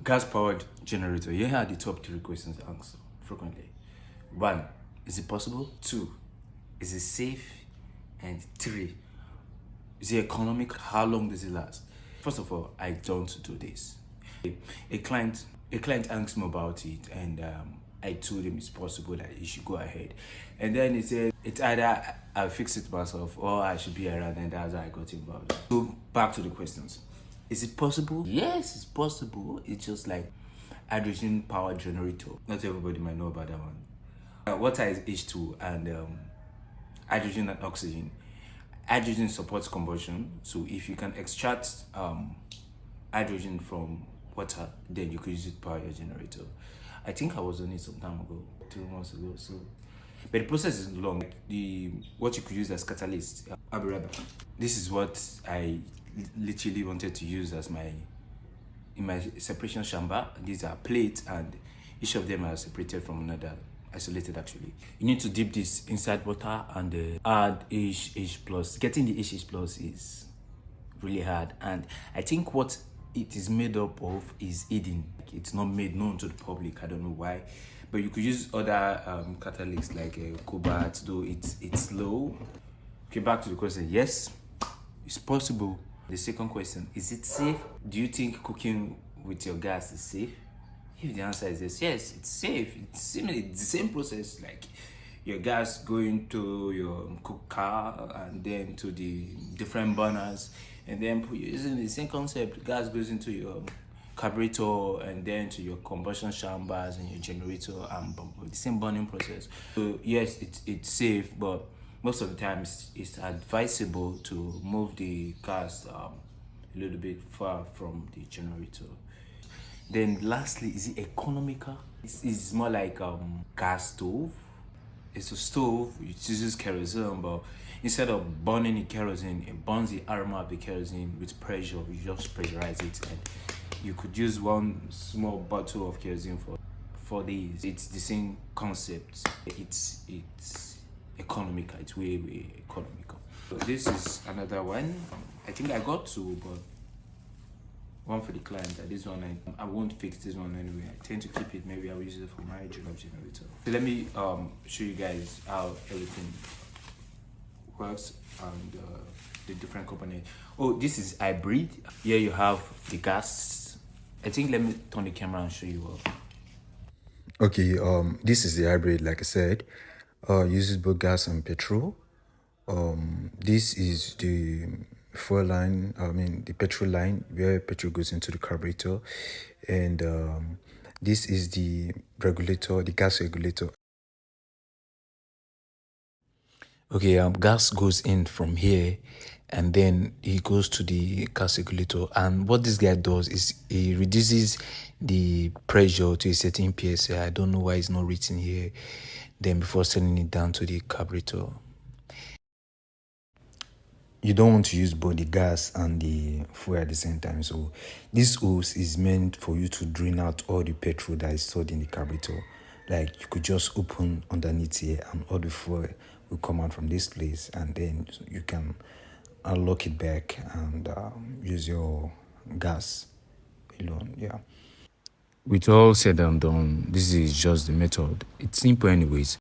Gas-powered generator. Here are the top 3 questions answered frequently. 1. Is it possible? 2. Is it safe? And 3. Is it economical? How long does it last? First of all, I don't do this. A client asked me about it, and I told him it's possible that he should go ahead. And then he said it's either I'll fix it myself or I should be around, and that's how I got involved. So back to the questions. Is it possible? Yes, it's possible. It's just like hydrogen power generator. Not everybody might know about that one. Water is H2 and hydrogen and oxygen. Hydrogen supports combustion, so if you can extract hydrogen from water, then you could use it to power your generator. I think I was on it some time ago, 2 months ago. So, but the process is long. What you could use as catalyst, this is what I literally wanted to use as in my separation chamber. These are plates, and each of them are separated from another, isolated actually. You need to dip this inside water and add H plus. Getting the H plus is really hard, and I think what it is made up of is hidden. It's not made known to the public. I don't know why, but you could use other catalysts like cobalt, though it's low. Okay, back to the question. Yes, it's possible. The second question, is it safe? Do you think cooking with your gas is safe? If the answer is yes, it's safe. It's similar, it's the same process, like your gas going to your cooker and then to the different burners, and then using the same concept. Gas goes into your carburetor and then to your combustion chambers and your generator, and the same burning process. So yes, it's safe, but most of the time it's advisable to move the gas a little bit far from the generator. Then lastly, is it economical? It's more like gas stove. It's a stove, it uses kerosene, but instead of burning the kerosene, it burns the aroma of the kerosene with pressure. You just pressurize it, and you could use one small bottle of kerosene for these. It's the same concept. It's economical. It's way economical. So this is another one. I think I got 2, but one for the client. This one I won't fix this one anyway. I tend to keep it. Maybe I'll use it for my job generator. So let me show you guys how everything works and the different components. Oh, this is hybrid. Here you have the gas. I think let me turn the camera and show you all. Okay, this is the hybrid, like I said. Uses both gas and petrol. This is the fuel line, the petrol line, where petrol goes into the carburetor, and this is the regulator, the gas regulator. Okay, gas goes in from here, and then it goes to the gas regulator. And what this guy does is he reduces the pressure to a certain PSI. I don't know why it's not written here. Then before sending it down to the carburetor. You don't want to use both the gas and the fuel at the same time. So this hose is meant for you to drain out all the petrol that is stored in the carburetor. Like you could just open underneath here and all the fuel will come out from this place, and then you can unlock it back and use your gas alone. Yeah. With all said and done, this is just the method. It's simple anyways.